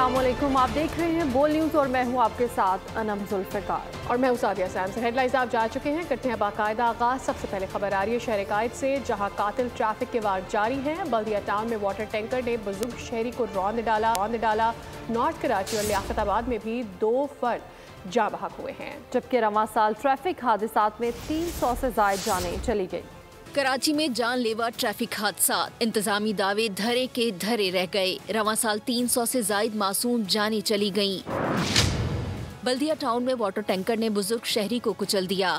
अस्सलामुअलैकुम, आप देख रहे हैं बोल न्यूज़ और मैं हूं आपके साथ अनम जुल्फ़िकार और मैं हूं सादिया सैमसन। हेडलाइंस आप जा चुके हैं, करते हैं बाकायदा आगाज। सबसे पहले खबर आ रही है शहर कायद से, जहां कातिल ट्रैफिक के वार जारी हैं। बल्दिया टाउन में वाटर टैंकर ने बुजुर्ग शहरी को रौंद डाला। नॉर्थ कराची और लियाकताबाद में भी 2 फर्द जाँ बहक हुए हैं, जबकि रवां साल ट्रैफिक हादसात में 300 से जायद जानें चली गई। कराची में जानलेवा ट्रैफिक हादसा, इंतजामी दावे धरे के धरे रह गए। रवां साल 300 से जायद मासूम जानें चली गईं। बल्दिया टाउन में वाटर टैंकर ने बुजुर्ग शहरी को कुचल दिया।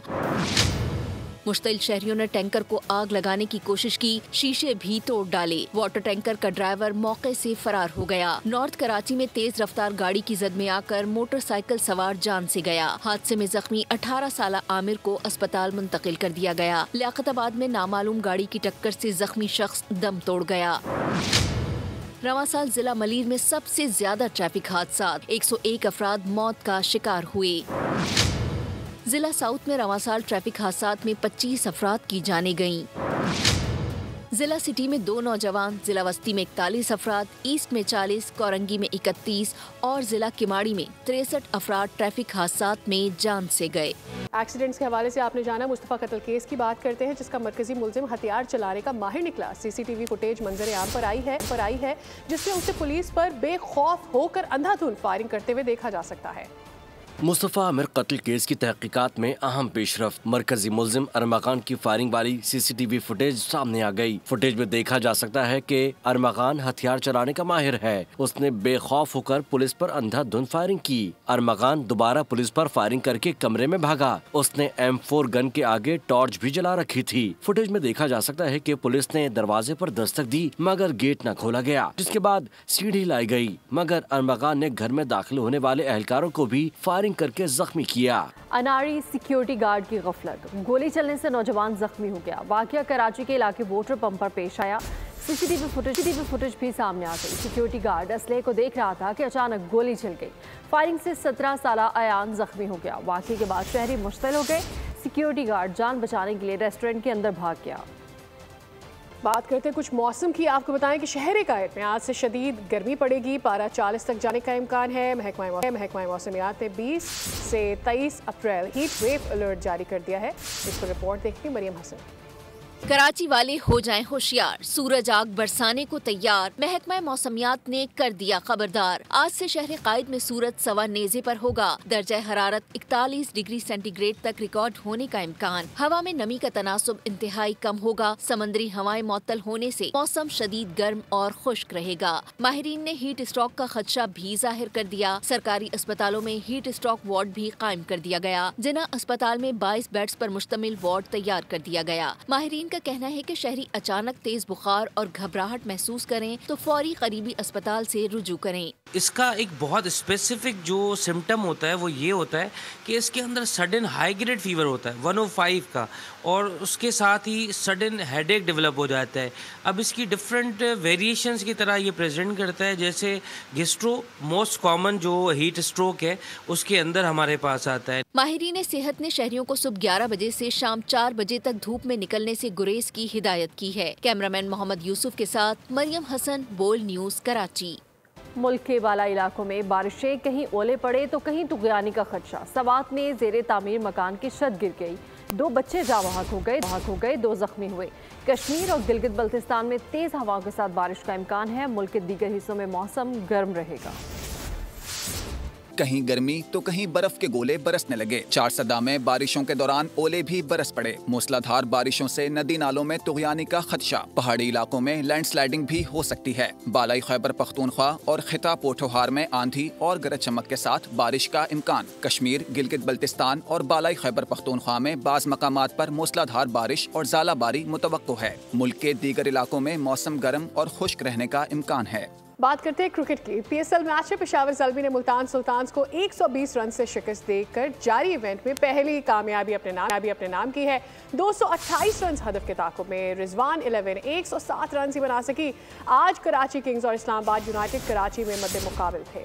मुश्तिल शहरियों ने टैंकर को आग लगाने की कोशिश की, शीशे भी तोड़ डाले। वाटर टैंकर का ड्राइवर मौके से फरार हो गया। नॉर्थ कराची में तेज रफ्तार गाड़ी की जद में आकर मोटरसाइकिल सवार जान से गया। हादसे में जख्मी 18 साल आमिर को अस्पताल मुंतकिल कर दिया गया। लियाकताबाद में नामालूम गाड़ी की टक्कर से जख्मी शख्स दम तोड़ गया। रवां साल जिला मलीर में सबसे ज्यादा ट्रैफिक हादसा, 101 अफराद मौत का शिकार हुए। जिला साउथ में रवां साल ट्रैफिक हादसात में 25 अफराद की जाने गईं। जिला सिटी में 2 नौजवान, जिला वस्ती में 41 अफराद, ईस्ट में 40, कोरंगी में 31 और जिला किमाड़ी में 63 अफराद ट्रैफिक हादसात में जान से गए। एक्सीडेंट्स के हवाले से आपने जाना। मुस्तफ़ा कत्ल केस की बात करते हैं, जिसका मरकजी मुलजिम हथियार चलाने का माहिर निकला। सीसीटीवी फुटेज मंजर आम पर आई है जिसमें उसे पुलिस पर बेखौफ होकर अंधाधुंध फायरिंग करते हुए देखा जा सकता है। मुस्तफ़ा आमिर कत्ल केस की तहकीकात में अहम पेशरफ्त, मरकजी मुल्जिम अरमागान की फायरिंग वाली सीसीटीवी फुटेज सामने आ गई। फुटेज में देखा जा सकता है कि अरमागान हथियार चलाने का माहिर है। उसने बेखौफ होकर पुलिस पर अंधाधुंध फायरिंग की। अरमागान दोबारा पुलिस पर फायरिंग करके कमरे में भागा। उसने M4 गन के आगे टॉर्च भी जला रखी थी। फुटेज में देखा जा सकता है कि पुलिस ने दरवाजे पर दस्तक दी मगर गेट न खोला गया, जिसके बाद सीढ़ी लाई गई मगर अरमागान ने घर में दाखिल होने वाले एहलकारों को भी करके जख्मी किया। अनारी सिक्योरिटी गार्ड की गफलत, गोली चलने से नौजवान जख्मी हो गया। वाकया कराची के इलाके वोटर पंप पर पेश आया। सीसीटीवी फुटेज भी सामने आ गई। सिक्योरिटी गार्ड असले को देख रहा था कि अचानक गोली चल गई। फायरिंग से 17 साल अयान जख्मी हो गया। वाकये के बाद शहरी मुश्तिल हो गए। सिक्योरिटी गार्ड जान बचाने के लिए रेस्टोरेंट के अंदर भाग गया। बात करते हैं कुछ मौसम की। आपको बताएं कि शहर कायद में आज से शदीद गर्मी पड़ेगी। पारा 40 तक जाने का इम्कान है। महकमा मौसमियात ने 20 से 23 अप्रैल हीट वेव अलर्ट जारी कर दिया है। इस पर रिपोर्ट देखती मरियम हसन। कराची वाले हो जाएं होशियार, सूरज आग बरसाने को तैयार। महकमा मौसमियात ने कर दिया खबरदार। आज से शहर कायद में सूरज सवा नेजे पर होगा। दर्जा हरारत 41 डिग्री सेंटीग्रेड तक रिकॉर्ड होने का इम्कान। हवा में नमी का तनासुब इंतहाई कम होगा। समंदरी हवाएं मुअत्तल होने से मौसम शदीद गर्म और खुश्क रहेगा। माहिरीन ने हीट स्ट्रोक का खदशा भी जाहिर कर दिया। सरकारी अस्पतालों में हीट स्ट्रोक वार्ड भी कायम कर दिया गया। जिना अस्पताल में 22 बेड्स पर मुश्तमिल वार्ड तैयार कर दिया गया। माहिरीन का कहना है कि शहरी अचानक तेज बुखार और घबराहट महसूस करें तो फौरी करीबी अस्पताल से रुजू करें। इसका एक बहुत स्पेसिफिक जो सिम्टम होता है वो ये होता है कि इसके अंदर सडन हाई ग्रेड फीवर होता है 105 का, और उसके साथ ही सडन हेडेक डेवलप हो जाता है। अब इसकी डिफरेंट वेरिएशंस की तरह ये प्रेजेंट करता है, जैसे गेस्ट्रो मोस्ट कॉमन जो हीट स्ट्रोक है उसके अंदर हमारे पास आता है। माहिरीन सेहत ने शहरियों को सुबह 11 बजे से शाम 4 बजे तक धूप में निकलने से गुरेज की हिदायत की है। कैमरामैन मोहम्मद यूसुफ के साथ मरियम हसन, बोल न्यूज़, कराची। मुल्क के बाला इलाकों में बारिशें, कहीं ओले पड़े तो कहीं तुगयानी का खदशा। सवात में जेरे तामीर मकान की छत गिर गई। 2 बच्चे जाँ बहक हो गए, 2 जख्मी हुए। कश्मीर और गिलगित बल्तिस्तान में तेज हवाओं के साथ बारिश का इम्कान है। मुल्क के दीगर हिस्सों में मौसम गर्म रहेगा। कहीं गर्मी तो कहीं बर्फ के गोले बरसने लगे। 4 सदा में बारिशों के दौरान ओले भी बरस पड़े। मूसलाधार बारिशों से नदी नालों में तुगयानी का खदशा। पहाड़ी इलाकों में लैंडस्लाइडिंग भी हो सकती है। बालाई खैबर पख्तूनख्वा और खिता पोठोहार में आंधी और गरज चमक के साथ बारिश का इम्कान। कश्मीर, गिलगित बल्तिस्तान और बालाई खैबर पख्तूनख्वा में बाज़ मकामात पर मूसलाधार बारिश और ज़ालाबारी मुतवक्को है। मुल्क के दीगर इलाकों में मौसम गर्म और खुश्क रहने का इम्कान है। बात करते हैं क्रिकेट की। PSL मैच में पेशावर ज़ल्मी ने मुल्तान सुल्तान्स को 120 रन से शिकस्त देकर जारी इवेंट में पहली कामयाबी अपने नाम की है। 228 रन हदफ के ताक़ुब में रिजवान 11 107 रन ही बना सकी। आज कराची किंग्स और इस्लामाबाद यूनाइटेड कराची में मद्दे मुकाबिल थे।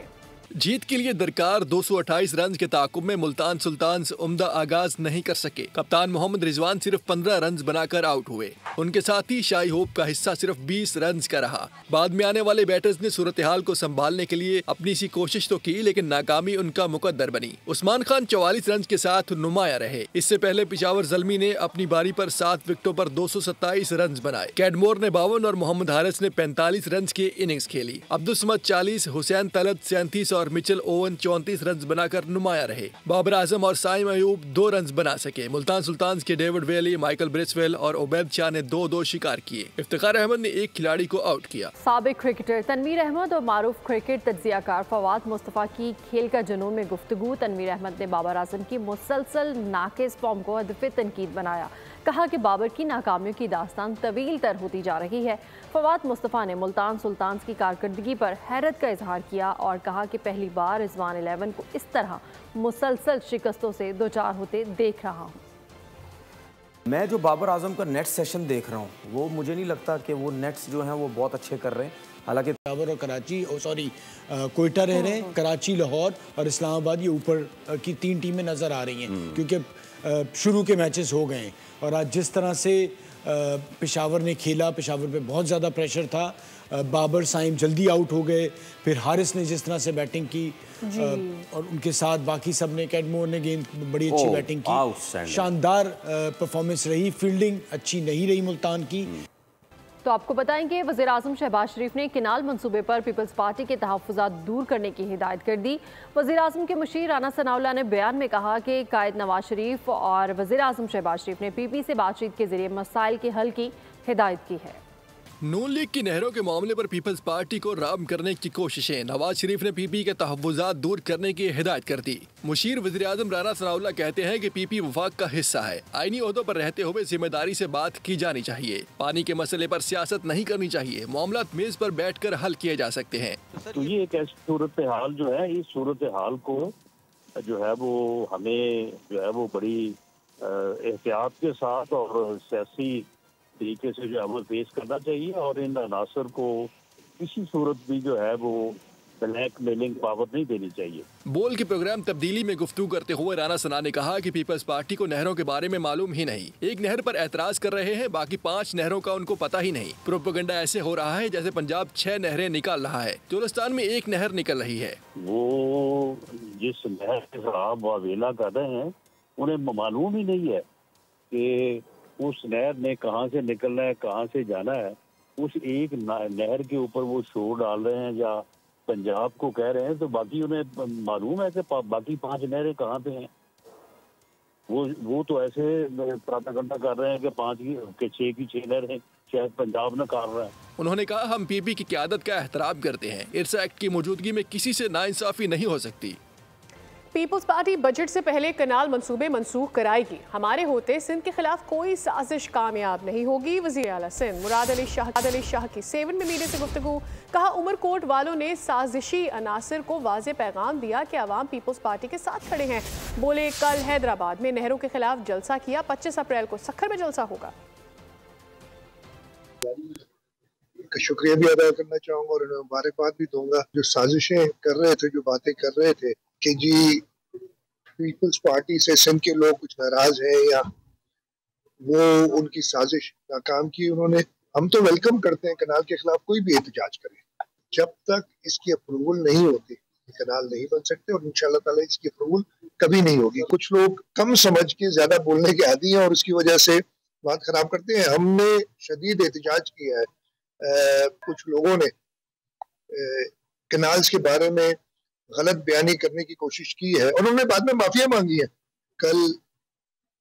जीत के लिए दरकार 228 रन के ताकुब में मुल्तान सुल्तान्स उम्दा आगाज नहीं कर सके। कप्तान मोहम्मद रिजवान सिर्फ 15 रन बनाकर आउट हुए। उनके साथ ही शाही होप का हिस्सा सिर्फ 20 रन का रहा। बाद में आने वाले बैटर्स ने सूरत हाल को संभालने के लिए अपनी सी कोशिश तो की, लेकिन नाकामी उनका मुकद्दर बनी। उस्मान खान 44 रन के साथ नुमाया रहे। इससे पहले पिशावर ज़ल्मी ने अपनी बारी पर 7 विकेटों पर 227 रन बनाए। कैडमोर ने 52 और मोहम्मद हारिस ने 45 रन की इनिंग्स खेली। अब्दुल समद 40, हुसैन तलत 37 और मिचेल ओवन 34 रन बनाकर नुमाया रहे। बाबर आजम और साइम अयूब 2 रन बना सके। मुल्तान सुल्तान्स के डेविड वेली, माइकल ब्रिसवेल और ओबैद शाह ने 2-2 शिकार किए। इफ्तिखार अहमद ने एक खिलाड़ी को आउट किया। साबिक क्रिकेटर तनवीर अहमद और मारूफ क्रिकेट तज्जियाकार फवाद मुस्तफ़ा की खेल का जुनून में गुफ्तगू। तनवीर अहमद ने बाबर आजम की मुसलसल नाकिस फॉर्म को हदफ तनकीद बनाया। कहा कि बाबर की नाकामियों की दास्तान तवील तर होती जा रही है। फवाद मुस्तफ़ा ने मुल्तान सुल्तान्स की कारकर्दगी पर हैरत का इजहार किया और कहा कि पहली बार रिजवान 11 को इस तरह मुसलसल शिकस्तों से दोचार होते देख रहा हूँ। मैं जो बाबर आजम का नेट सेशन देख रहा हूँ, वो मुझे नहीं लगता कि वो नेट्स जो हैं वो बहुत अच्छे कर रहे हैं। हालांकि और कराची कोयटा रह रहे हैं, कराची, लाहौर और इस्लामाबाद, ये ऊपर की 3 टीमें नज़र आ रही हैं क्योंकि शुरू के मैचेस हो गए। और आज जिस तरह से पेशावर ने खेला, पेशावर पे बहुत ज़्यादा प्रेशर था। बाबर साइम जल्दी आउट हो गए, फिर हारिस ने जिस तरह से बैटिंग की और उनके साथ बाकी सब ने, कैडमोर ने गेंद बड़ी अच्छी बैटिंग की, शानदार परफॉर्मेंस रही। फील्डिंग अच्छी नहीं रही मुल्तान की। तो आपको बताएंगे वज़ीर आज़म शहबाज शरीफ ने किनाल मंसूबे पर पीपल्स पार्टी के तहफ़्फ़ुज़ात दूर करने की हिदायत कर दी। वज़ीर आज़म के मुशीर राना सनाउल्लाह ने बयान में कहा कि कायद नवाज शरीफ और वज़ीर आज़म शहबाज शरीफ ने पीपी से बातचीत के जरिए मसाइल के हल की हिदायत की है। नून लीग की नहरों के मामले पर पीपल्स पार्टी को राम करने की कोशिशें। नवाज शरीफ ने पीपी के तहफ़्फ़ुज़ात दूर करने की हिदायत कर दी। मुशीर वज़ीर आज़म राना सनाउल्लाह कहते हैं कि पीपी वफाक का हिस्सा है। आईनी ओहदों पर रहते हुए जिम्मेदारी से बात की जानी चाहिए। पानी के मसले पर सियासत नहीं करनी चाहिए। मामला मेज पर बैठकर हल किए जा सकते हैं। तो ये एक ऐसी सूरत हाल जो है, इस सूरत हाल को जो है वो हमें जो है वो बड़ी एहतियात के साथ और सियासी तरीके से जो है वो पेश करना चाहिए और इन अनासर को किसी सूरत भी जो है वो ब्लैक मेलिंग पावर नहीं देनी चाहिए। बोल के प्रोग्राम तब्दीली में गुफ्तगू करते हुए राना सना ने कहा कि पीपल्स पार्टी को नहरों के बारे में मालूम ही नहीं। एक नहर पर एतराज कर रहे हैं, बाकी 5 नहरों का उनको पता ही नहीं। प्रोपेगेंडा ऐसे हो रहा है जैसे पंजाब 6 नहरें निकाल रहा है, चोलिस्तान में 1 नहर निकल रही है। वो जिस नहर के खिलाफ वावेला कर रहे हैं उन्हें मालूम ही नहीं है कि उस नहर ने कहाँ से निकलना है, कहाँ से जाना है। उस एक नहर के ऊपर वो शोर डाल रहे हैं या पंजाब को कह रहे हैं, तो बाकी उन्हें मालूम है कि बाकी 5 नहरें कहाँ पे हैं। वो तो ऐसे प्रोपेगेंडा कर रहे हैं कि 5 की 6 की 6 नहरें शायद पंजाब न कर रहा है। उन्होंने कहा हम पीपी की क़यादत का एहतराम करते हैं। इरसा एक्ट की मौजूदगी में किसी से नाइंसाफी नहीं हो सकती। पीपल्स पार्टी बजट से पहले कनाल मंसूबे मनसूख कराएगी। हमारे होते सिंध के खिलाफ कोई साजिश कामयाब नहीं होगी। वज़ीर आला सिंध मुराद अली शाह की 7 में मीडिया से गुफ्तगू। कहा उमरकोट वालों ने साजिशी अनासर को वाज़े पैगाम दिया कि अवाम पीपल्स पार्टी के साथ खड़े हैं। बोले कल हैदराबाद में नहरों के खिलाफ जलसा किया, 25 अप्रैल को सखर में जलसा होगा। शुक्रिया भी अदा करना चाहूँगा और मुबारकबाद भी दूंगा। जो साजिशें कर रहे थे, जो बातें कर रहे थे कि जी पीपल्स पार्टी से सिंध के लोग कुछ नाराज हैं या वो उनकी साजिश नाकाम की उन्होंने, हम तो वेलकम करते हैं कनाल के खिलाफ कोई भी एहतजाज करे। जब तक इसकी अप्रूवल नहीं होती कनाल नहीं बन सकते और इंशाल्लाह ताला इसकी अप्रूवल कभी नहीं होगी। कुछ लोग कम समझ के ज्यादा बोलने के आदी हैं और उसकी वजह से बात खराब करते हैं। हमने शदीद एहतजाज किया है। कुछ लोगों ने कनाल्स के बारे में गलत बयानी करने की कोशिश की है और उन्होंने बाद में माफिया मांगी है। कल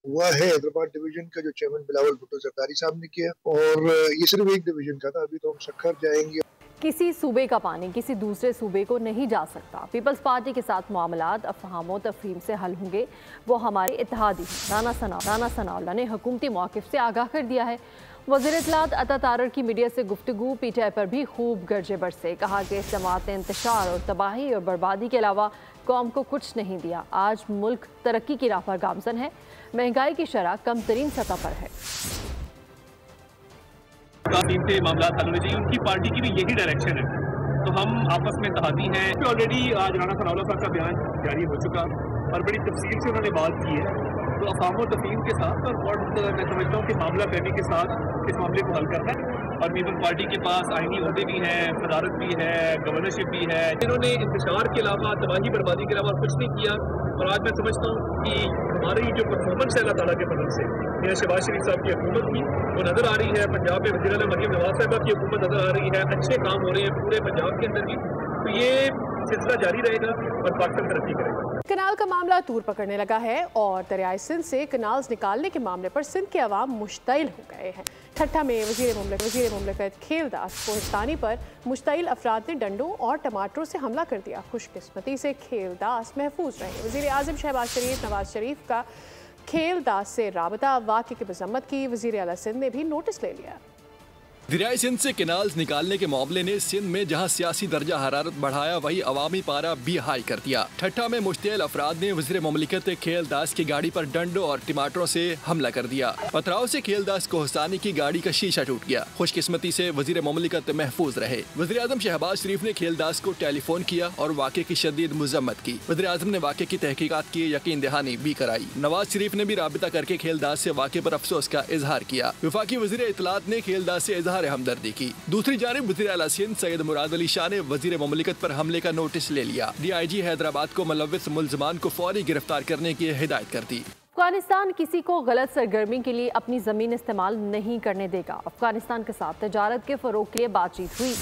हुआ है हैदराबाद डिवीजन का जो चेयरमैन बिलावल भुट्टो जरदारी साहब ने किया और ये सिर्फ एक डिवीजन का था। अभी तो हम सखर जाएंगे। किसी सूबे का पानी किसी दूसरे सूबे को नहीं जा सकता। पीपल्स पार्टी के साथ मामलात अफहाम व तफहीम से हल होंगे, वो हमारे इत्तेहादी हैं। राना सनाउल्लाह ने हुकूमती मौक़िफ़ से आगाह कर दिया है। वज़ीर इत्तलात अता तारर की मीडिया से गुफ्तगू। पीटीआई पर भी खूब गर्जे बरसे। कहा कि इस जमात ने इंतशार और तबाही और बर्बादी के अलावा कौम को कुछ नहीं दिया। आज मुल्क तरक्की की राह पर गामजन है। महंगाई की शरह कम तरीन सतह पर है। से मामला हल होने चाहिए, उनकी पार्टी की भी यही डायरेक्शन है। तो हम आपस में तहादी हैं। ऑलरेडी आज राना सनाउल्लाह साहब का बयान जारी हो चुका और बड़ी तफसील से उन्होंने बात की है। तो अफवाह व तफहीम के साथ और मैं समझता हूँ कि मामला फहमी के साथ इस मामले को हल करना है। और पीपल पार्टी के पास आईनी ओहदे भी हैं, सदारत भी है, गवर्नरशिप भी है। इन्होंने इंतशार के अलावा, तबाही बर्बादी के अलावा कुछ नहीं किया। और आज मैं समझता हूँ कि हमारी जो परफॉर्मेंस है अल्लाह ताला के फजल से, यहाँ शहबाज शरीफ साहब की हुकूमत की वो नज़र आ रही है। पंजाब में वज़ीर आला मरियम नवाज साहिबा की हुकूमत नज़र आ रही है। अच्छे काम हो रहे हैं पूरे पंजाब के अंदर भी। तो ये सिलसिला जारी रहेगा और पाकिस्तान तरक्की करेगा। कनाल का मामला तूर पकड़ने लगा है और दरियाए सिंध से कनाल्स निकालने के मामले पर सिंध के अवाम मुश्तइल हो गए हैं। ठट्ठा में वज़ीर मुमलिकत खेलदास कोहिस्तानी पर मुश्तइल अफराद ने डंडों और टमाटरों से हमला कर दिया। खुशकिस्मती से खेलदास महफूज रहे। वज़ीर आज़म शहबाज शरीफ नवाज शरीफ का खेलदास से राबता, वाक़े की मज़म्मत की। वज़ीर आला सिंध ने भी नोटिस ले लिया। दरियाए सिंध से कैनाल्स निकालने के मामले ने सिंध में जहां सियासी दर्जा हरारत बढ़ाया, वहीं अवामी पारा भी हाई कर दिया। ठट्ठा में मुश्तइल अफराद ने वज़ीर मुमलिकत खेलदास की गाड़ी पर डंडों और टमाटरों से हमला कर दिया। पथराव से खेलदास कोहिस्तानी की गाड़ी का शीशा टूट गया। खुशकिस्मती से वज़ीर मुमलिकत महफूज रहे। वज़ीर आज़म शहबाज शरीफ ने खेलदास को टेलीफोन किया और वाक़े की शदीद मज़म्मत की। वज़ीर आज़म ने वाक़े की तहकीकात की यकीन दहानी भी कराई। नवाज शरीफ ने भी राबिता करके खेलदास से वाक़े पर अफसोस का इजहार किया। वफाकी वज़ीर इत्तलात ने खेलदास से इजहार हमदर्दी की। दूसरी जानिब वज़ीर आला सिंध सैयद मुराद अली शाह ने वज़ीर मुमलिकत पर हमले का नोटिस ले लिया। DIG हैदराबाद को मुलव्विस मुल्ज़िमान को फौरी गिरफ्तार करने की हिदायत कर दी। अफगानिस्तान किसी को गलत सरगर्मी के लिए अपनी ज़मीन इस्तेमाल नहीं करने देगा। अफगानिस्तान के साथ तजारत के फ़रोग के लिए बातचीत हुई।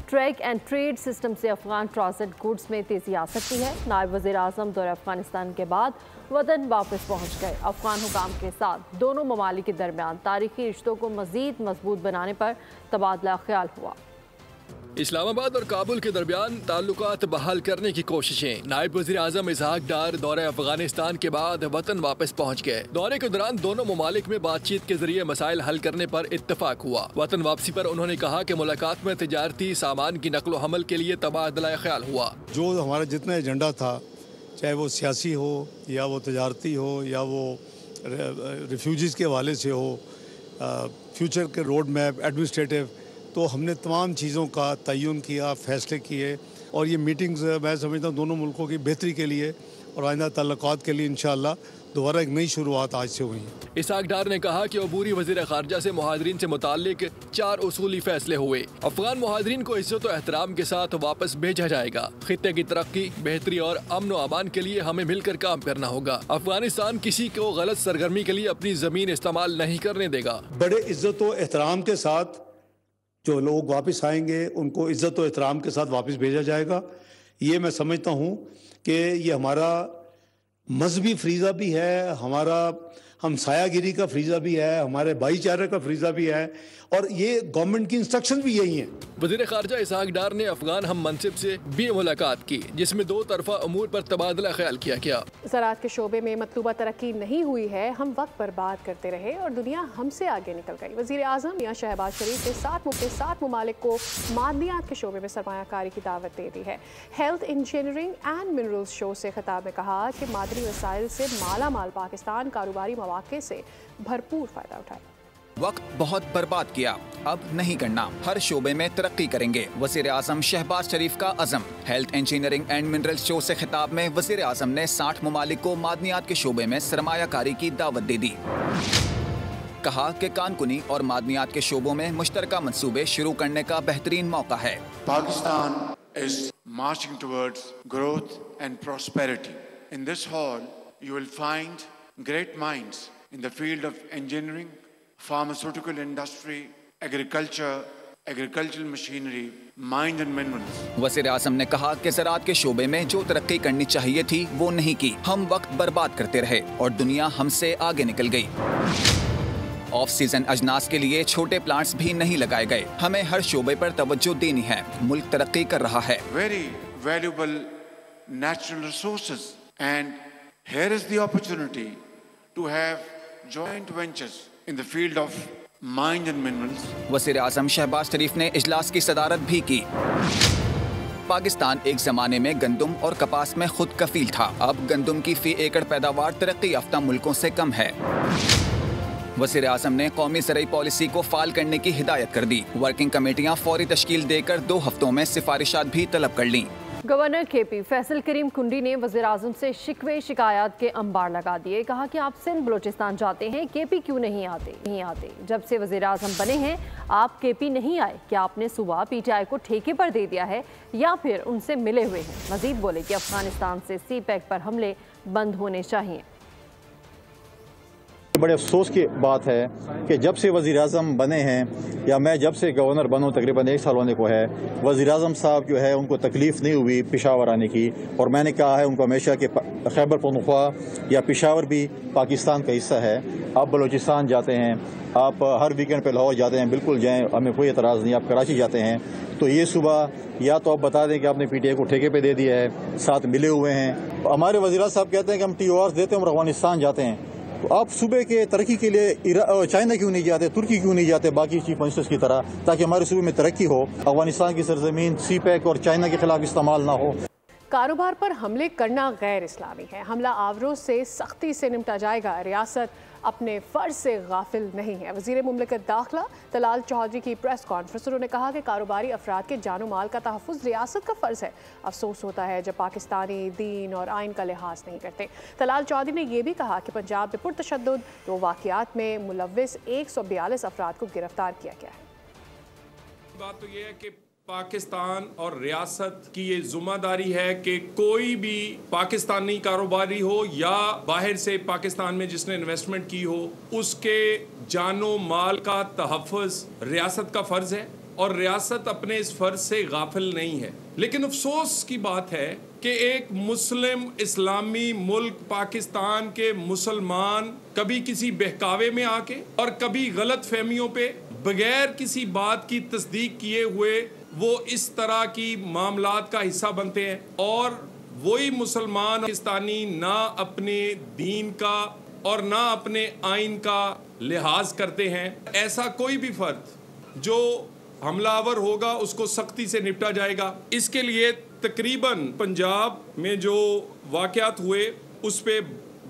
ट्रैक एंड ट्रेड सिस्टम से अफगान ट्रांजिट गुड्स में तेज़ी आ सकती है। नायब वज़ीर आज़म दौरे अफगानिस्तान के बाद वतन वापस पहुँच गए। अफगान हुकाम के साथ दोनों ममालिक के दरमियान तारीखी रिश्तों को मज़ीद मजबूत बनाने पर तबादला ख्याल हुआ। इस्लामाबाद और काबुल के दरमियान ताल्लुकात बहाल करने की कोशिशें। नायब वज़ीर आज़म इसहाक डार दौरे अफगानिस्तान के बाद वतन वापस पहुँच गए। दौरे के दौरान दोनों ममालिक में बातचीत के जरिए मसाइल हल करने पर इत्तफाक हुआ। वतन वापसी पर उन्होंने कहा कि मुलाकात में तिजारती सामान की नकलो हमल के लिए तबादला ख्याल हुआ। जो हमारा जितना एजेंडा था, चाहे वो सियासी हो या वो तिजारती हो या वो रिफ्यूजीज़ के हवाले से हो, फ्यूचर के रोड मैप, एडमिनिस्ट्रेटिव, तो हमने तमाम चीज़ों का तयन किया, फ़ैसले किए। और ये मीटिंग्स मैं समझता हूँ दोनों मुल्कों की बेहतरी के लिए और आइंदा ताल्लुकात के लिए इंशाअल्लाह दोबारा एक नई शुरुआत आज से हुई। इसहाक डार ने कहा कि अबूरी वज़ीर ख़ारजा से मुहाजिरीन से मुताल्लिक 4 उसूली फैसले हुए। अफगान मुहाजिरीन को इज्जत और एहतराम के साथ वापस भेजा जाएगा। खित्ते की तरक्की, बेहतरी और अमन व अमान के लिए हमें मिलकर काम करना होगा। अफगानिस्तान किसी को गलत सरगर्मी के लिए अपनी ज़मीन इस्तेमाल नहीं करने देगा। बड़े इज्जत और एहतराम के साथ जो लोग वापस आएंगे उनको इज्जत और एहतराम के साथ वापस भेजा जाएगा। ये मैं समझता हूँ कि ये हमारा मजहबी फ्रीज़ा भी है, हमारा हमसायागिरी का फ्रीज़ा भी है, हमारे भाईचारे का फ्रीज़ा भी है और ये गवर्नमेंट की इंस्ट्रक्शन भी यही है। वज़ीर ख़ारजा इसहाक डार ने अफगान हम मनसिब से भी मुलाकात की, जिसमें 2 तरफ़ा अमूर पर तबादला ख्याल किया गया। ज़राअत के शोबे में मतलूबा तरक्की नहीं हुई है, हम वक्त बर्बाद करते रहे और दुनिया हमसे आगे निकल गई। वज़ीर आज़म या शहबाज शरीफ ने 7 ममालिक को मादनियात के शोबे में सरमायाकारी की दावत दे दी है। Health, engineering and minerals show से खिताब में कहा कि मादनी वसाइल से माला माल पाकिस्तान कारोबारी मौक़े से भरपूर फ़ायदा उठाए। वक्त बहुत बर्बाद किया, अब नहीं करना, हर शोबे में तरक्की करेंगे। वज़ीर आज़म शहबाज शरीफ का अज़म। Health, engineering and mineral show से खिताब में वज़ीर आज़म ने 60 ममालिक को मादनियात के शोबे में सरमायाकारी की दावत दे दी। कहा कि कानकुनी और मादनियात के शोबों में मुश्तरका मंसूबे शुरू करने का बेहतरीन मौका है। Pakistan is marching towards growth and prosperity. In this hall, you will find great minds in the field of engineering, pharmaceutical industry, agriculture, agricultural machinery, mines and minerals. वज़ीर आज़म ने कहा कि ज़राअत के शोबे में जो तरक्की करनी चाहिए थी वो नहीं की। हम वक्त बर्बाद करते रहे और दुनिया हमसे आगे निकल गई। ऑफ सीजन अजनास के लिए छोटे प्लांट्स भी नहीं लगाए गए। हमें हर शोबे पर तवज्जो देनी है। मुल्क तरक्की कर रहा है। Very valuable natural resources, and here is the opportunity to have joint ventures in the field of mines and minerals. वज़ीर आज़म शहबाज शरीफ ने इजलास की सदारत भी की। पाकिस्तान एक जमाने में गंदम और कपास में खुद कफील था। अब गंदम की फी एकड़ पैदावार तरक्की याफ्ता मुल्कों से कम है। वज़ीर आज़म ने कौमी ज़रई पॉलिसी को फाल करने की हिदायत कर दी। वर्किंग कमेटियाँ फौरी तश्कील देकर 2 हफ्तों में सिफारिशात भी तलब कर लीं। गवर्नर केपी फैसल करीम कुंडी ने वज़ीर आज़म से शिकवे शिकायत के अंबार लगा दिए। कहा कि आप सिंध बलोचिस्तान जाते हैं, केपी क्यों नहीं आते। जब से वज़ीर आज़म बने हैं आप केपी नहीं आए। क्या आपने सूबा पीटीआई को ठेके पर दे दिया है या फिर उनसे मिले हुए हैं? मजीद बोले कि अफगानिस्तान से CPEC पर हमले बंद होने चाहिए। बड़े अफसोस की बात है कि जब से वज़ीर आज़म बने हैं या मैं जब से गवर्नर बनूं तकरीबन 1 साल होने को है, वज़ीर आज़म साहब जो है उनको तकलीफ़ नहीं हुई पेशावर आने की। और मैंने कहा है उनको हमेशा कि खैबर पख्तूनख्वा या पेशावर भी पाकिस्तान का हिस्सा है। आप बलूचिस्तान जाते हैं, आप हर वीकेंड पे लाहौर जाते हैं, बिल्कुल जाएँ, हमें कोई एतराज़ नहीं। आप कराची जाते हैं तो ये सुबह या तो आप बता दें कि आपने PTI को ठेके पे दे दिया है, साथ मिले हुए हैं। हमारे वज़ीर साहब कहते हैं कि हम TORs देते हैं, हम अफगानिस्तान जाते हैं। तो आप सूबे के तरक्की के लिए चाइना क्यों नहीं जाते, तुर्की क्यों नहीं जाते बाकी चीफ मिनिस्टर्स की तरह, ताकि हमारे सूबे में तरक्की हो, अफगानिस्तान की सरजमीन CPEC और चाइना के खिलाफ इस्तेमाल ना हो। कारोबार पर हमले करना गैर इस्लामी है। हमला आवरों से सख्ती से निपटा जाएगा। रियासत अपने फ़र्ज से गाफिल नहीं है। वज़ीर मुमलिकत दाखिला तलाल चौधरी की प्रेस कॉन्फ्रेंस, उन्होंने कहा कि कारोबारी अफराद के जानो माल का तहफ़्फ़ुज़ रियासत का फ़र्ज़ है। अफसोस होता है जब पाकिस्तानी दीन और आइन का लिहाज नहीं करते। तलाल चौधरी ने यह भी कहा कि पंजाब में पुरतशद्दुद 2 वाक़यात में मुलव्विस 142 अफराद को गिरफ्तार किया गया है। बात तो ये है कि पाकिस्तान और रियासत की ये जिम्मेदारी है कि कोई भी पाकिस्तानी कारोबारी हो या बाहर से पाकिस्तान में जिसने इन्वेस्टमेंट की हो, उसके जानो माल का तहफ़्फ़ुज़ रियासत का फ़र्ज़ है और रियासत अपने इस फ़र्ज़ से गाफिल नहीं है। लेकिन अफसोस की बात है कि एक मुस्लिम इस्लामी मुल्क पाकिस्तान के मुसलमान कभी किसी बहकावे में आके और कभी गलत फहमियों पे बगैर किसी बात की तस्दीक किए हुए वो इस तरह की मामलात का हिस्सा बनते हैं और वही मुसलमान पाकिस्तानी ना अपने दीन का और ना अपने आइन का लिहाज करते हैं। ऐसा कोई भी फर्द जो हमलावर होगा उसको सख्ती से निपटा जाएगा। इसके लिए तकरीबन पंजाब में जो वाक़यात हुए उस पे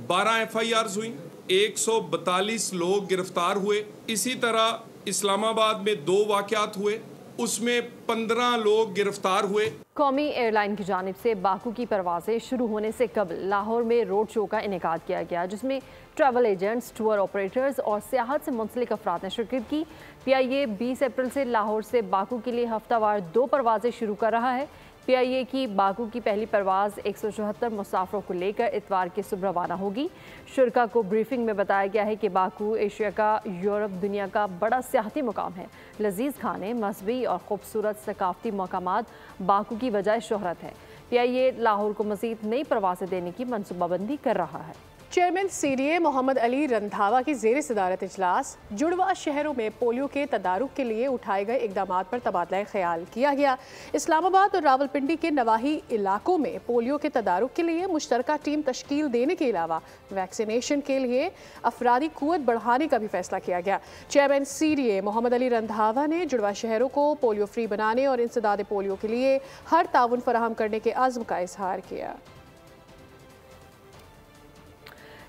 12 FIRs हुई, 142 लोग गिरफ्तार हुए। इसी तरह इस्लामाबाद में 2 वाक़यात हुए, उसमें 15 लोग गिरफ्तार हुए। कौमी एयरलाइन की जानिब से बाकू की परवाजें शुरू होने से कबल लाहौर में रोड शो का इनेकाद किया गया, जिसमें ट्रैवल एजेंट्स, टूर ऑपरेटर्स और सियाहत से मुंसलिक अफराद ने शिरकत की। PIA 20 अप्रैल से लाहौर से बाकू के लिए हफ्तावार 2 परवाजें शुरू कर रहा है। PIA की बाकू की पहली परवाज़ 174 मुसाफिरों को लेकर इतवार की सुबह रवाना होगी। शुरका को ब्रीफिंग में बताया गया है कि बाकू एशिया का, यूरोप, दुनिया का बड़ा सियाहती मुकाम है। लजीज खाने, मजहबी और खूबसूरत सकाफती मकामात बाकू की वजह शोहरत है। PIA लाहौर को मज़ीद नई परवाज़ें देने की मनसूबाबंदी कर रहा है। चेयरमैन CDA मोहम्मद अली रंधावा की ज़ेर सदारत इजलास जुड़वा शहरों में पोलियो के तदारुक के लिए उठाए गए इकदाम पर तबादला ख्याल किया गया। इस्लामाबाद और रावलपिंडी के नवाही इलाकों में पोलियो के तदारुक के लिए मुश्तरका टीम तश्कील देने के अलावा वैक्सीनेशन के लिए अफरादी कुव्वत बढ़ाने का भी फैसला किया गया। चेयरमैन CDA मोहम्मद अली रंधावा ने जुड़वा शहरों को पोलियो फ्री बनाने और इंसदाद पोलियो के लिए हर ताउन फराहम करने के आज़म का इजहार किया।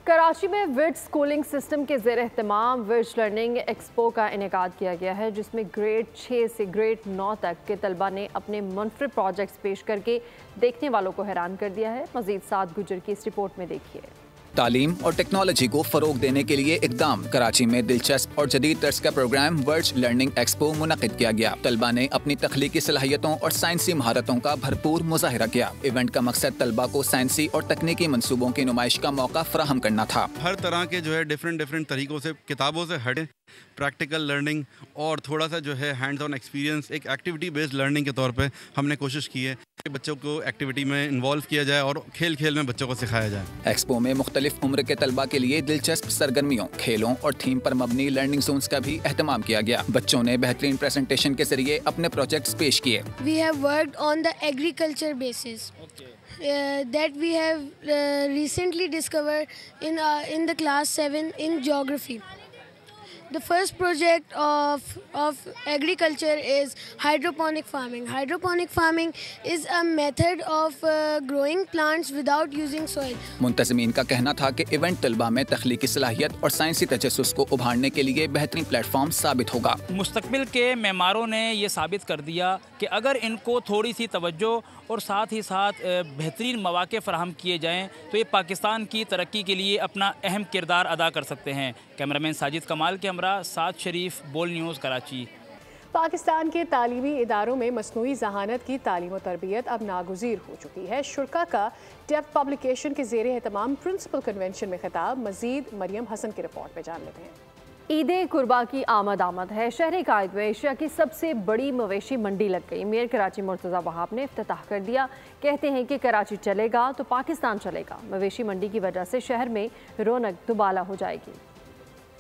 कराची में विर्ट्स स्कूलिंग सिस्टम के ज़ेर एहतमाम विर्ट्स लर्निंग एक्सपो का इनेकाद किया गया है, जिसमें ग्रेड 6 से ग्रेड 9 तक के तलबा ने अपने मुनफरिद प्रोजेक्ट्स पेश करके देखने वालों को हैरान कर दिया है। मज़ीद साद गुजर की इस रिपोर्ट में देखिए। तालीम और टेक्नोलॉजी को फरोग देने के लिए इकदाम। कराची में दिलचस्प और जदीद तर्ज का प्रोग्राम वर्ड्स लर्निंग एक्सपो मुनक़िद किया गया। तलबा ने अपनी तख्लीकी सलाहियतों और साइंसी महारतों का भरपूर मुजाहिरा किया। इवेंट का मकसद तलबा को साइंसी और तकनीकी मंसूबों की नुमाइश का मौका फराहम करना था। हर तरह के जो है डिफरेंट तरीकों से किताबों से हटे प्रैक्टिकल लर्निंग और थोड़ा सा जो है हैंड्स ऑन एक्सपीरियंस, एक एक्टिविटी बेस्ड लर्निंग के तौर पे हमने कोशिश की है कि बच्चों को एक्टिविटी में इन्वॉल्व किया जाए और खेल खेल में बच्चों को सिखाया जाए। एक्सपो में मुख्तलिफ उम्र के तलबा के लिए दिलचस्प सरगर्मियों, खेलों और थीम पर मबनी लर्निंग जोन्स का भी एहतमाम किया गया। बच्चों ने बेहतरीन प्रेजेंटेशन के जरिए अपने प्रोजेक्ट्स पेश किए। We have worked on the agriculture basis. That we have recently discovered in the class 7 in geography. The first project of agriculture is hydroponic farming. Hydroponic farming is a method of growing plants without using soil. मुंतज़मीन का कहना था कि event तलबा में तख्लीकी सलाहियत और साइंसी तजस्सुस को उभारने के लिए बेहतरीन प्लेटफॉर्म साबित होगा। मुस्तकबिल के मेमारों ने ये साबित कर दिया कि अगर इनको थोड़ी सी तवज्जो और साथ ही साथ बेहतरीन मौक़े फराहम किए जाएँ तो ये पाकिस्तान की तरक्की के लिए अपना अहम किरदार अदा कर सकते हैं। कैमरामैन साजिद कमाल के हमरा साद शरीफ, बोल न्यूज़, कराची। पाकिस्तान के तालीमी इदारों में मसनूई ज़हानत की तालीम और तरबियत अब नागुज़ीर हो चुकी है। शुरा का डेप्थ पब्लिकेशन के ज़ेरे एहतमाम प्रिंसिपल कन्वेंशन में खिताब। मज़ीद मरियम हसन की रिपोर्ट में जान लेते हैं। ईद कुर्बा की आमद है। शहर कायद में एशिया की सबसे बड़ी मवेशी मंडी लग गई। मेयर कराची मुर्तज़ा वहाब ने इफ्तिताह कर दिया। कहते हैं कि कराची चलेगा तो पाकिस्तान चलेगा। मवेशी मंडी की वजह से शहर में रौनक दुबाला हो जाएगी।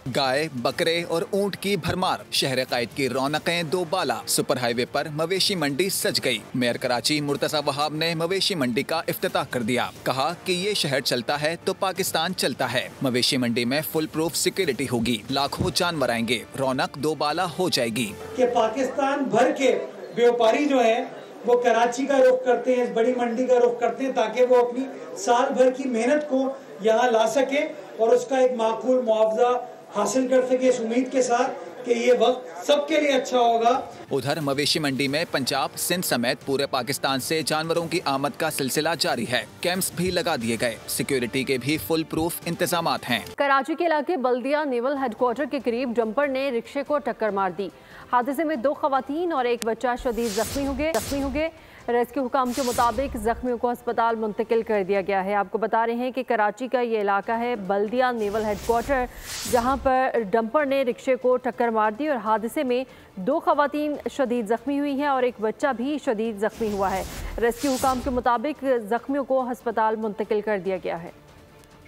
गाय, बकरे और ऊंट की भरमार, शहर कायद की रौनकें दो बाला। सुपर हाईवे पर मवेशी मंडी सज गई। मेयर कराची मुर्तज़ा वहाब ने मवेशी मंडी का इफ्तिताह कर दिया। कहा कि ये शहर चलता है तो पाकिस्तान चलता है। मवेशी मंडी में फुल प्रूफ सिक्योरिटी होगी। लाखों जानवर आएंगे, रौनक दो बाला हो जाएगी। कि पाकिस्तान भर के व्यापारी जो है वो कराची का रुख करते हैं, इस बड़ी मंडी का रुख करते हैं, ताकि वो अपनी साल भर की मेहनत को यहाँ ला सके और उसका एक माकूल मुआवजा हासिल कर सके, इस उम्मीद के साथ कि ये वक्त सबके लिए अच्छा होगा। उधर मवेशी मंडी में पंजाब, सिंध समेत पूरे पाकिस्तान से जानवरों की आमद का सिलसिला जारी है। कैंप्स भी लगा दिए गए। सिक्योरिटी के भी फुल प्रूफ इंतजामात हैं। कराची के इलाके बल्दिया नेवल हेडक्वार्टर के करीब डंपर ने रिक्शे को टक्कर मार दी। हादसे में 2 खवातीन और एक बच्चा शदीद जख्मी हो गए। रेस्क्यू हुकाम के मुताबिक जख्मियों को अस्पताल मुंतकिल कर दिया गया है। आपको बता रहे हैं कि कराची का ये इलाका है बल्दिया नेवल हेडक्वार्टर, जहां पर डंपर ने रिक्शे को टक्कर मार दी और हादसे में 2 खवातीन शदीद जख्मी हुई हैं और एक बच्चा भी शदीद जख्मी हुआ है। रेस्क्यू हुकाम के मुताबिक जख्मियों को अस्पताल मुंतकिल कर दिया गया है।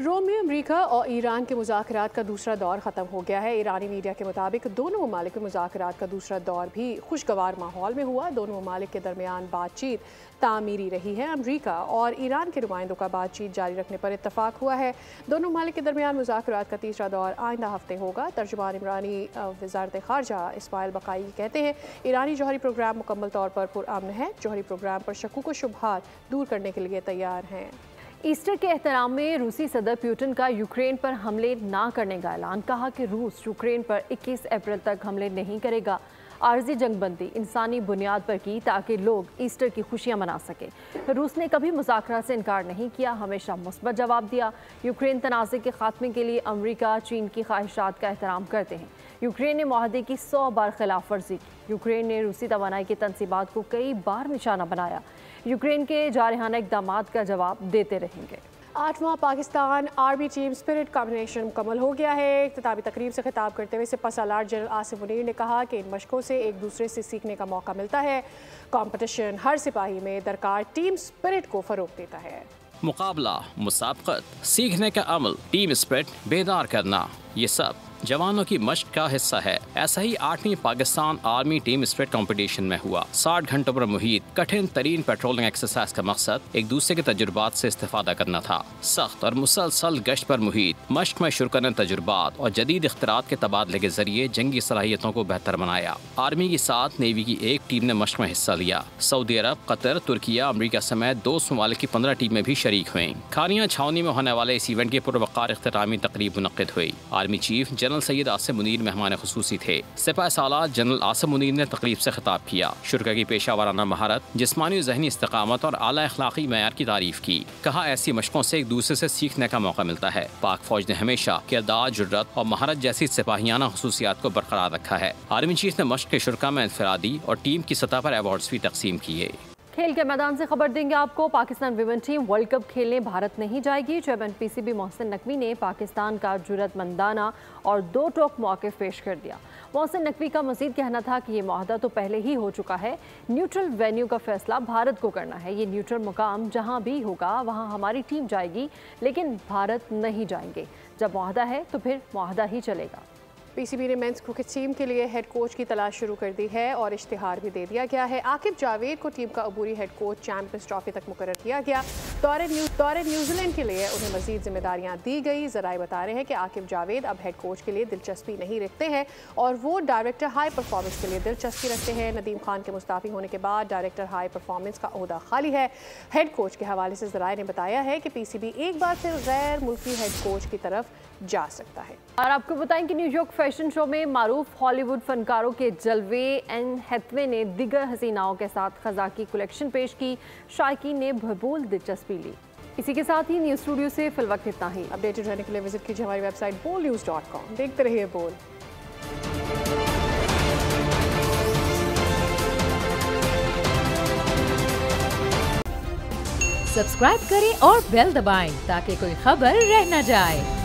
रोम में अमरीका और ईरान के मुज़ाकरात का दूसरा दौर ख़त्म हो गया है। ईरानी मीडिया के मुताबिक दोनों ममालिक के मुज़ाकरात का दूसरा दौर भी खुशगवार माहौल में हुआ। दोनों ममालिक के दरमियान बातचीत तामीरी रही है। अमरीका और ईरान के नुमाइंदों का बातचीत जारी रखने पर इत्तफाक हुआ है। दोनों ममालिक के दरमियान मुज़ाकरात का तीसरा दौर आइंदा हफ्ते होगा। तर्जुमान इमरानी वज़ारत ख़ारजा इस्माइल बकाई कहते हैं ईरानी जौहरी प्रोग्राम मुकम्मल तौर पर पुरअमन है। जौहरी प्रोग्राम पर शक्कू व शुबहात दूर करने के लिए तैयार हैं। ईस्टर के एहतराम में रूसी सदर पुतिन का यूक्रेन पर हमले ना करने का ऐलान। कहा कि रूस यूक्रेन पर 21 अप्रैल तक हमले नहीं करेगा। आर्जी जंगबंदी इंसानी बुनियाद पर की ताकि लोग ईस्टर की खुशियां मना सकें। रूस ने कभी मुज़ाकरात से इनकार नहीं किया, हमेशा मुस्बत जवाब दिया। यूक्रेन तनाज़े के खात्मे के लिए अमरीका चीन की ख्वाहिशात का एहतराम करते हैं। यूक्रेन ने मुआहदे की 100 बार खिलाफ वर्जी की। यूक्रेन ने रूसी तवानाई की तनसीबात को कई बार निशाना बनाया। यूक्रेन के जारहाना इक़दामात का जवाब देते रहेंगे। 8वां Pakistan army team spirit combination मुकम्मल हो गया है। इख्तितामी तकरीब से खिताब करते हुए सिपह सालार जनरल आसिफ मुनीर ने कहा कि इन मशकों से एक दूसरे से सीखने का मौका मिलता है। कंपटीशन हर सिपाही में दरकार टीम स्पिरिट को फ़रोग़ देता है। मुकाबला, मुसाबकत, सीखने का अमल, टीम स्पिरिट बेदार करना, ये सब जवानों की मशक का हिस्सा है। ऐसा ही 8वीं Pakistan army team spirit competition में हुआ। 60 घंटों पर मुहित कठिन तरीन पेट्रोलिंग एक्सरसाइज का मकसद एक दूसरे के तजुर्बात से इस्तेफादा करना था। सख्त और मुसलसल गश्त पर मुहित मशक में शुरकन तजुर्बात और जदीद इख्तिरात के तबादले के जरिए जंगी सलाहियतों को बेहतर बनाया। आर्मी के साथ नेवी की एक टीम ने मशक में हिस्सा लिया। सऊदी अरब, कतर, तुर्किया, अमरीका समेत 2 ममालिक की 15 टीमें भी शरीक हुई। खानिया छावनी में होने वाले इस इवेंट की पुरवकार इख्तितामी तकरीब मुनक्किद हुई। Army chief general Syed Asim Munir मेहमान खुसूसी थे। सिपाह सालार जनरल आसिम मुनीर ने तकरीब से खिताब किया। शुरा की पेशा वाराना महारत, जिस्मानी और ज़हनी इस्तिकामत और आला अखलाकी मयार की तारीफ की। कहा ऐसी मशकों से एक दूसरे से सीखने का मौका मिलता है। पाक फौज ने हमेशा किरदार, जुर्रत और महारत जैसी सिपाहियाना खुसूसियात को बरकरार रखा है। आर्मी चीफ ने मशक के शुरा में इनफरादी और टीम की सतह पर अवार्ड्स भी तकसीम किए। खेल के मैदान से खबर देंगे आपको। Pakistan women team world cup खेलने भारत नहीं जाएगी। चेयरमैन पीसीबी मोहसिन नकवी ने पाकिस्तान का जुर्रतमंदाना और 2 टोक मौक़िफ़ पेश कर दिया। मोहसिन नकवी का मज़ीद कहना था कि ये मुआहदा तो पहले ही हो चुका है। न्यूट्रल वेन्यू का फैसला भारत को करना है। ये न्यूट्रल मुकाम जहाँ भी होगा वहाँ हमारी टीम जाएगी, लेकिन भारत नहीं जाएंगे। जब मुआहदा है तो फिर मुआहदा ही चलेगा। पीसीबी ने मेंस क्रिकेट टीम के लिए हेड कोच की तलाश शुरू कर दी है और इश्तिहार भी दे दिया गया है। आकिब जावेद को टीम का अबूरी हेड कोच चैंपियंस ट्रॉफी तक मुकर्रर किया गया। दौरे न्यूजीलैंड के लिए उन्हें मजीद जिम्मेदारियां दी गई। जराए बता रहे हैं कि आकिब जावेद अब हेड कोच के लिए दिलचस्पी नहीं रखते हैं और वो डायरेक्टर हाई परफॉर्मेंस के लिए दिलचस्पी रखते हैं। नदीम खान के मुस्ताफी होने के बाद डायरेक्टर हाई परफॉर्मेंस का ओहदा खाली है। हेड कोच के हवाले से जराए ने बताया है कि पीसीबी एक बार फिर गैर मुल्की हेड कोच की तरफ जा सकता है। और आपको बताएं कि न्यूयॉर्क फैशन शो में मारूफ हॉलीवुड फनकारों के जलवे एन हैथवे ने दिगर हसीनाओं के साथ खजा की कलेक्शन पेश की। शायकीन ने भरपूर दिलचस्पी ली। इसी के साथ ही न्यूज़ स्टूडियो से फिलवक्त इतना ही। अपडेटेड रहने के लिए विजिट कीजिए हमारी वेबसाइट bolnews.com। देखते रहिए बोल। सब्सक्राइब करें और बेल दबाएं ताकि कोई खबर रह न जाए।